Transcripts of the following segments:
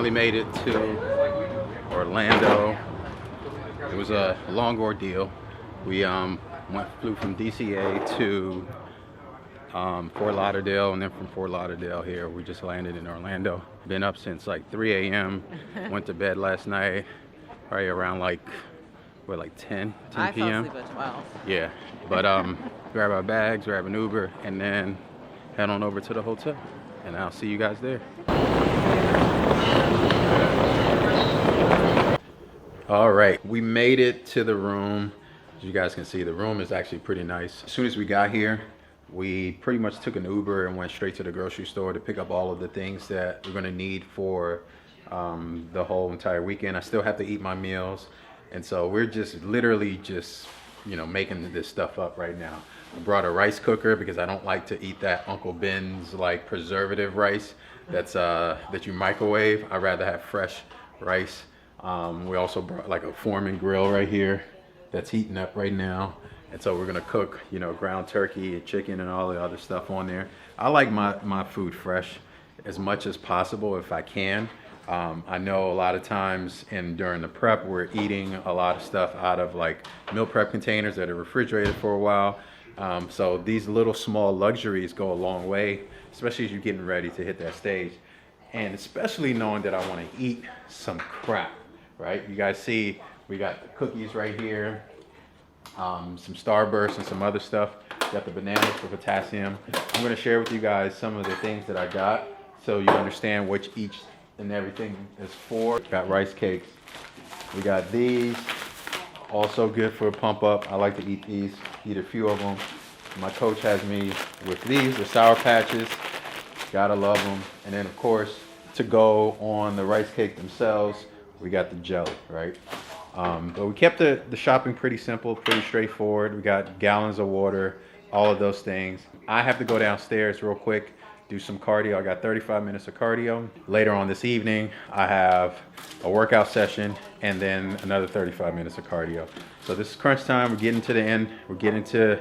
finally made it to Orlando. It was a long ordeal. We flew from DCA to Fort Lauderdale, and then from Fort Lauderdale here, we just landed in Orlando. Been up since like 3 a.m. Went to bed last night, probably around like 10 p.m. I fell asleep at 12. Yeah, but grab our bags, grab an Uber, and then head on over to the hotel. And I'll see you guys there. All right, we made it to the room. As you guys can see, the room is actually pretty nice. As soon as we got here, we pretty much took an Uber and went straight to the grocery store to pick up all of the things that we're gonna need for the whole entire weekend. I still have to eat my meals. And so we're just literally just, you know, making this stuff up right now. I brought a rice cooker because I don't like to eat that Uncle Ben's like preservative rice that's that you microwave. I'd rather have fresh rice. We also brought like a Foreman grill right here that's heating up right now. And so we're gonna cook, you know, ground turkey and chicken and all the other stuff on there. I like my food fresh as much as possible if I can. I know a lot of times during the prep, we're eating a lot of stuff out of like meal prep containers that are refrigerated for a while. So these little small luxuries go a long way, especially as you're getting ready to hit that stage. And especially knowing that I wanna eat some crap, right? You guys see, we got the cookies right here. Some Starburst and some other stuff. Got the bananas for potassium. I'm gonna share with you guys some of the things that I got so you understand which each and everything is for. Got rice cakes. We got these, also good for a pump up. I like to eat these, eat a few of them. My coach has me with these, the Sour Patches. Gotta love them. And then of course, to go on the rice cake themselves, we got the jelly, right? But we kept the shopping pretty simple, pretty straightforward. We got gallons of water, all of those things. I have to go downstairs real quick, do some cardio. I got 35 minutes of cardio. Later on this evening, I have a workout session and then another 35 minutes of cardio. So this is crunch time. We're getting to the end. We're getting to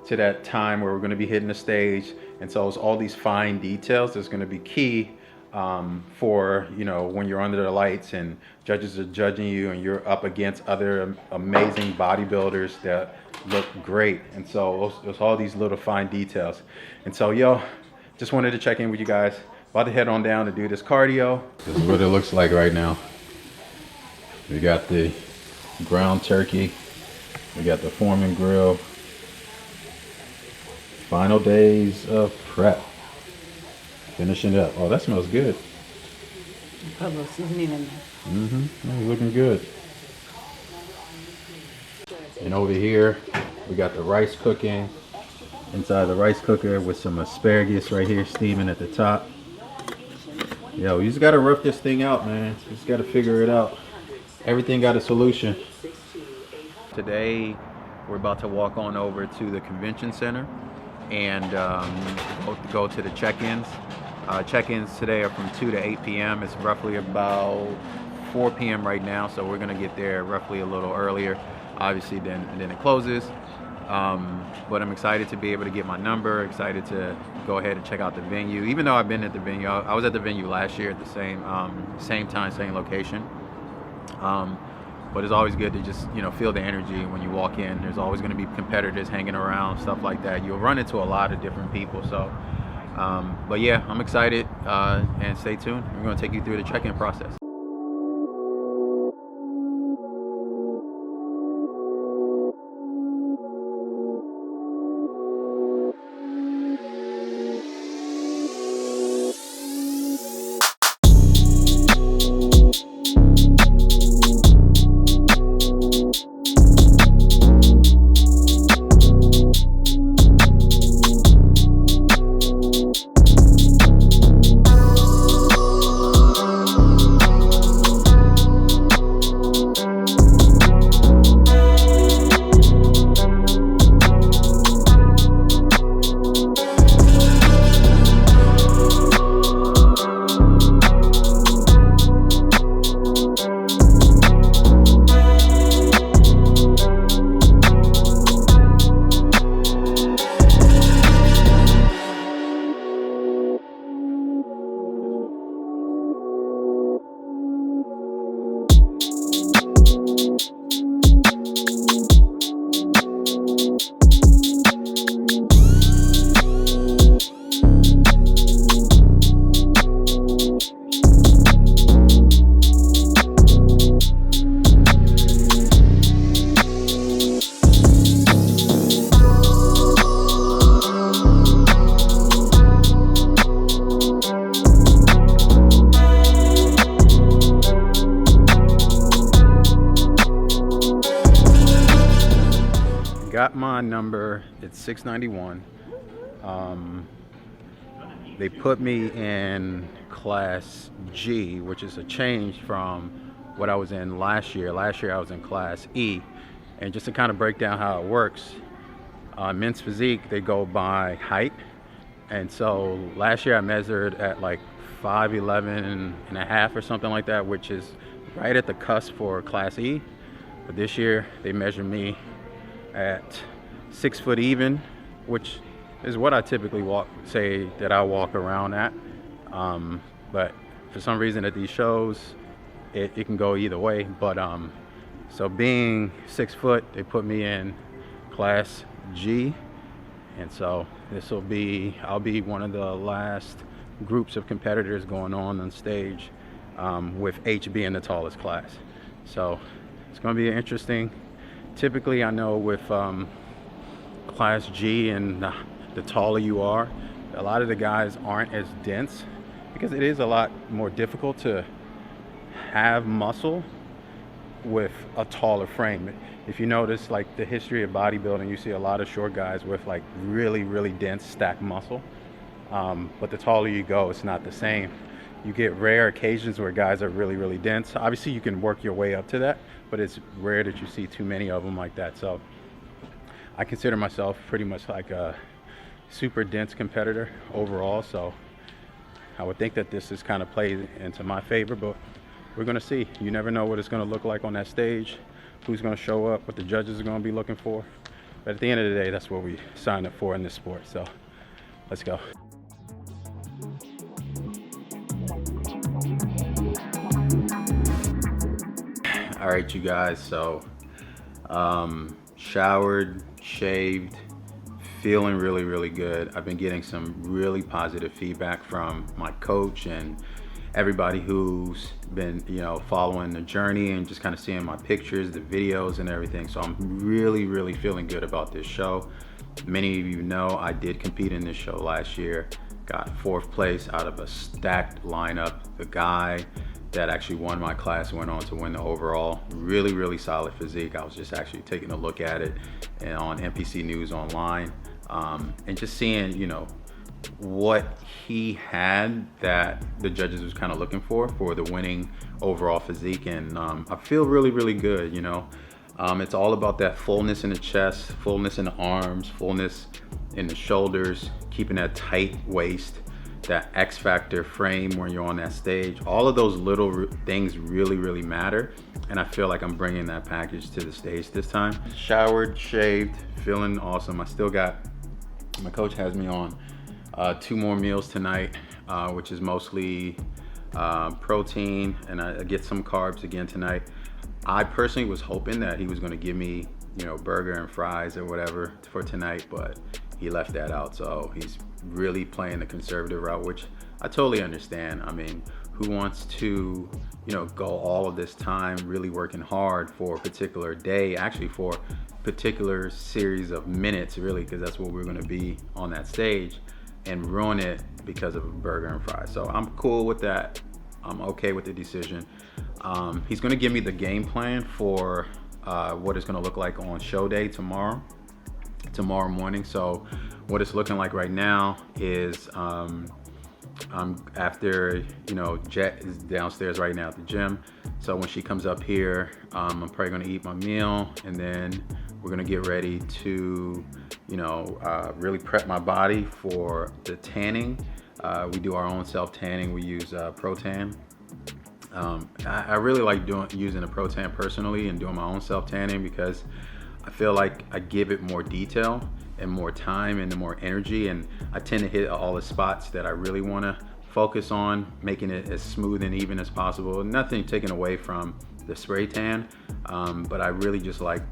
that time where we're gonna be hitting the stage. And so it's all these fine details that's gonna be key for, you know, when you're under the lights and judges are judging you and you're up against other amazing bodybuilders that look great. And so there's all these little fine details. And so, just wanted to check in with you guys. About to head on down to do this cardio. This is what it looks like right now. We got the ground turkey. We got the Foreman grill. Final days of prep. Finishing it up. Oh, that smells good. Put a little seasoning in there. It's looking good. And over here, we got the rice cooking. Inside the rice cooker with some asparagus right here steaming at the top. Yo, you just gotta rough this thing out, man. You just gotta figure it out. Everything got a solution. Today, we're about to walk on over to the convention center and go to the check-ins. Check-ins today are from 2 to 8 p.m. It's roughly about 4 p.m. right now, so we're gonna get there roughly a little earlier, obviously, then it closes. But I'm excited to be able to get my number, excited to go ahead and check out the venue. Even though I've been at the venue, I was at the venue last year at the same time, same location. But it's always good to just, you know, feel the energy when you walk in. There's always going to be competitors hanging around, stuff like that. You'll run into a lot of different people. So, but yeah, I'm excited, and stay tuned. We're going to take you through the check-in process. my number. It's 691. They put me in class G, which is a change from what I was in last year. Last year I was in class E. And just to kind of break down how it works, men's physique, they go by height. And so last year I measured at like 5'11 and a half or something like that, which is right at the cusp for class E. But this year they measured me at 6 foot even, which is what I typically say that I walk around at. But for some reason at these shows, it can go either way. But so being 6 foot, they put me in class G. And so I'll be one of the last groups of competitors going on stage, with H being the tallest class. So it's going to be interesting. Typically, I know with class G and the taller you are, a lot of the guys aren't as dense because it is a lot more difficult to have muscle with a taller frame. If you notice like the history of bodybuilding, you see a lot of short guys with like really, really dense stacked muscle. But the taller you go, it's not the same. You get rare occasions where guys are really, really dense. Obviously you can work your way up to that, but it's rare that you see too many of them like that. So I consider myself pretty much like a super dense competitor overall. So I would think that this is kind of played into my favor, but we're gonna see. You never know what it's gonna look like on that stage, who's gonna show up, what the judges are gonna be looking for. But at the end of the day, that's what we signed up for in this sport. So let's go. All right, you guys, so showered, shaved, feeling really, really good. I've been getting some really positive feedback from my coach and everybody who's been, following the journey and just kind of seeing my pictures, the videos and everything. So I'm really, really feeling good about this show. Many of you know I did compete in this show last year, got 4th place out of a stacked lineup. The guy that actually won my class went on to win the overall. Really, really solid physique. I was just actually taking a look at it and on NPC News online, and just seeing, what he had that the judges was kind of looking for the winning overall physique. And I feel really, really good. It's all about that fullness in the chest, fullness in the arms, fullness in the shoulders, keeping that tight waist, that X factor frame when you're on that stage. All of those little things really, really matter. And I feel like I'm bringing that package to the stage this time. Showered, shaved, feeling awesome. My coach has me on 2 more meals tonight, which is mostly protein, and I get some carbs again tonight. I personally was hoping that he was going to give me, burger and fries or whatever for tonight, but he left that out. So he's really playing the conservative route, which I totally understand. I mean, who wants to, go all of this time really working hard for a particular day, actually for a particular series of minutes, really, because that's what we're going to be on that stage, and ruin it because of a burger and fries. So I'm cool with that. I'm okay with the decision. He's going to give me the game plan for what it's going to look like on show day tomorrow morning. So what it's looking like right now is after, Jet is downstairs right now at the gym. So when she comes up here, I'm probably going to eat my meal, and then we're going to get ready to, really prep my body for the tanning. We do our own self tanning. We use Pro-Tan. I really like using a Pro-Tan personally and doing my own self tanning because I feel like I give it more detail and more time and more energy, and I tend to hit all the spots that I really want to focus on, making it as smooth and even as possible. Nothing taken away from the spray tan, but I really just like,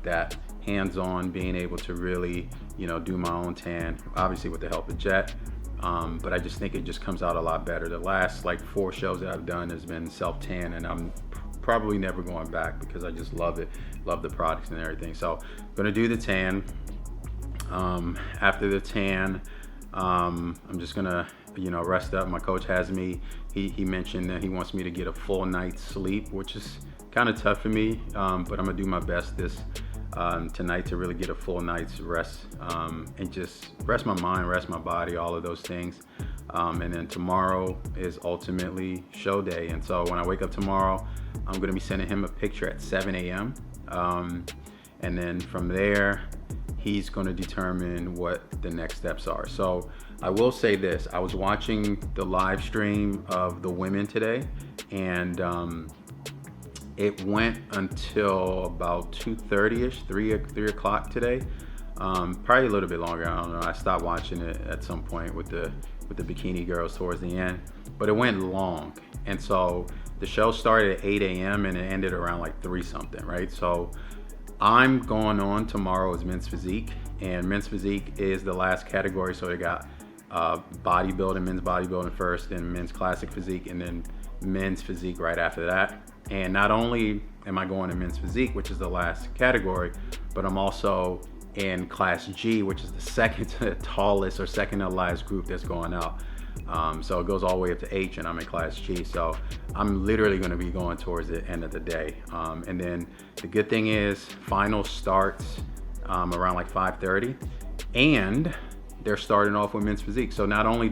that hands-on, being able to really, do my own tan, obviously with the help of Jet. But I just think it just comes out a lot better. The last 4 shows that I've done has been self-tan, and I'm probably never going back because I just love it, love the products and everything. So I'm gonna do the tan. After the tan, I'm just gonna, rest up. My coach has me, he mentioned that he wants me to get a full night's sleep, which is kind of tough for me, but I'm gonna do my best this tonight to really get a full night's rest, and just rest my mind, rest my body, all of those things. And then tomorrow is ultimately show day. And so when I wake up tomorrow, I'm gonna be sending him a picture at 7 a.m. And then from there, he's gonna determine what the next steps are. So I will say this, I was watching the live stream of the women today, and it went until about 2:30ish, 3 o'clock today. Probably a little bit longer, I don't know. I stopped watching it at some point with the bikini girls towards the end, but it went long. And so the show started at 8 a.m. and it ended around like 3 something, right? So I'm going on tomorrow is men's physique, and men's physique is the last category. So they got bodybuilding, men's bodybuilding first, then men's classic physique, and then men's physique right after that. And not only am I going to men's physique, which is the last category, but I'm also in class G, which is the second to tallest or second to last group that's going out. So it goes all the way up to H, and I'm in class G. So I'm literally going to be going towards the end of the day. And then the good thing is final starts around like 5:30, and they're starting off with men's physique. So not only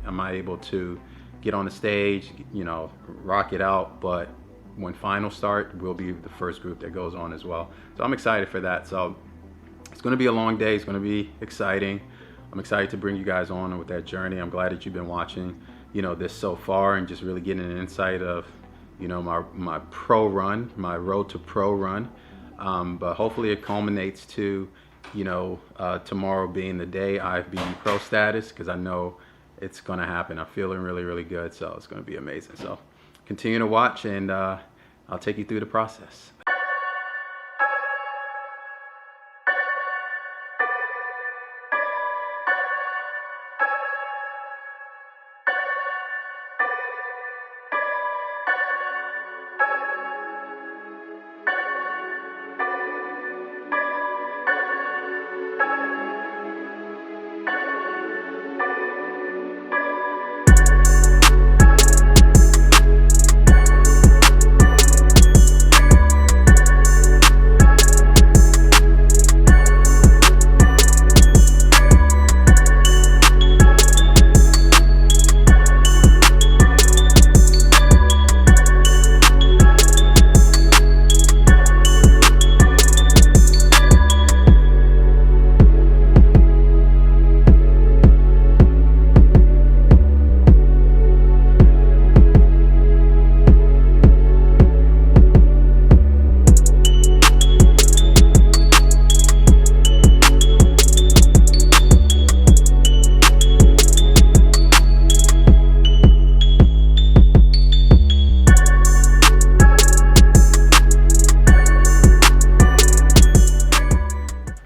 am I able to get on the stage, you know, rock it out, but when finals start, we'll be the first group that goes on as well. So I'm excited for that. So it's going to be a long day. It's going to be exciting. I'm excited to bring you guys on with that journey. I'm glad that you've been watching, you know, this so far, and just really getting an insight of, you know, my pro run, my road to pro run. But hopefully it culminates to, you know, tomorrow being the day I've been pro status, because I know it's going to happen. I'm feeling really, really good. So it's going to be amazing. So continue to watch, and I'll take you through the process.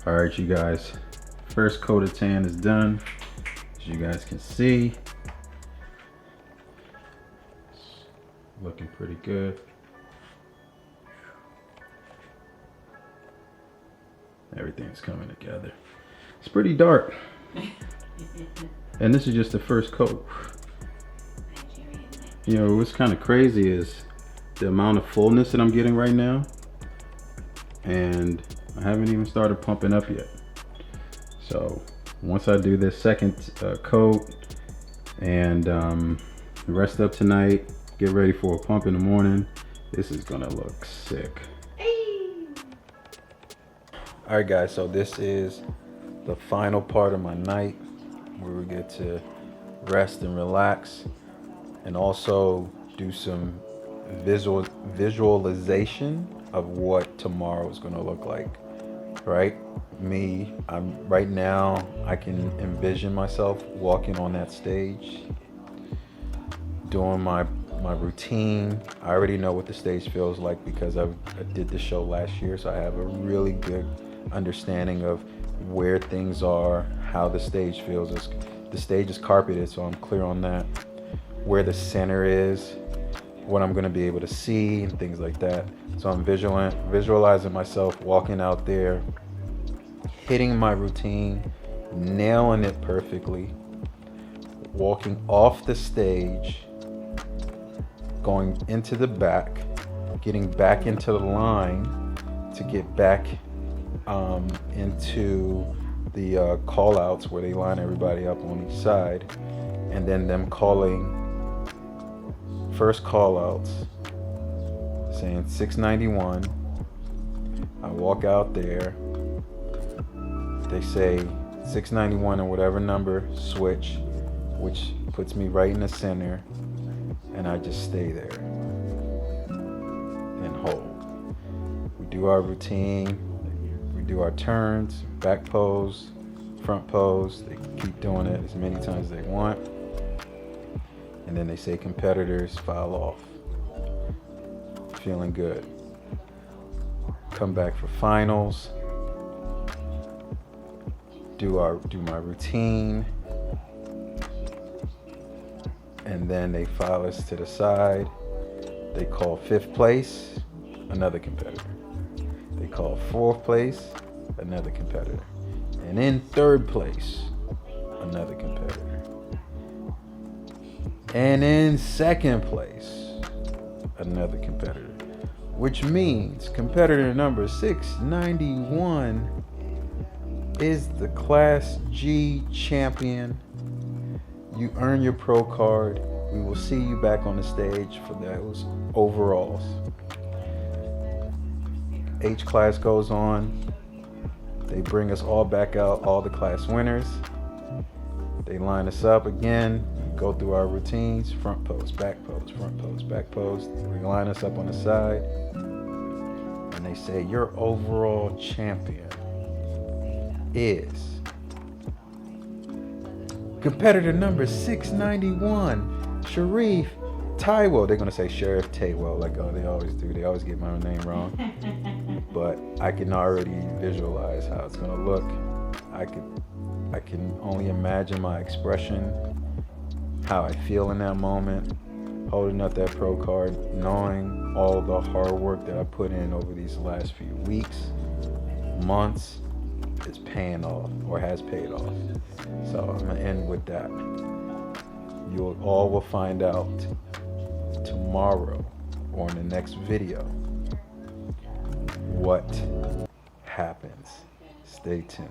Alright, you guys, first coat of tan is done. As you guys can see, it's looking pretty good. Everything's coming together. It's pretty dark. And this is just the first coat. You know, what's kind of crazy is the amount of fullness that I'm getting right now. And I haven't even started pumping up yet. So once I do this second coat and rest up tonight, get ready for a pump in the morning, this is gonna look sick. All right guys, so this is the final part of my night where we get to rest and relax, and also do some visualization of what tomorrow is going to look like, right? Right now, I can envision myself walking on that stage, doing my routine. I already know what the stage feels like because I did the show last year, so I have a really good understanding of where things are, how the stage feels. The stage is carpeted, so I'm clear on that. Where the center is, what I'm going to be able to see, and things like that. So I'm visualizing myself walking out there, hitting my routine, nailing it perfectly, walking off the stage, going into the back, getting back into the line to get back into the call outs where they line everybody up on each side, and then them calling first call outs saying 691. I walk out there, they say 691 and whatever number, switch, which puts me right in the center, and I just stay there and hold. We do our routine, we do our turns, back pose, front pose. They keep doing it as many times as they want, and then they say competitors file off. Feeling good. Come back for finals. Do my routine, and then they file us to the side. They call 5th place, another competitor. They call 4th place, another competitor. And in 3rd place, another competitor. And in 2nd place, another competitor. Which means competitor number 691 is the Class G champion. You earn your pro card. We will see you back on the stage for those overalls. H class goes on. They bring us all back out, all the class winners. They line us up again, go through our routines, front pose, back pose, front pose, back pose. They line us up on the side, and they say, your overall champion is competitor number 691, Sharif Tywell. They're gonna say Sheriff Taywell, like they always do. They always get my own name wrong. But I can already visualize how it's gonna look. I can only imagine my expression, how I feel in that moment, holding up that pro card, knowing all the hard work that I put in over these last few weeks, months, is paying off or has paid off. So I'm gonna end with that. You all will find out tomorrow or in the next video what happens. Stay tuned.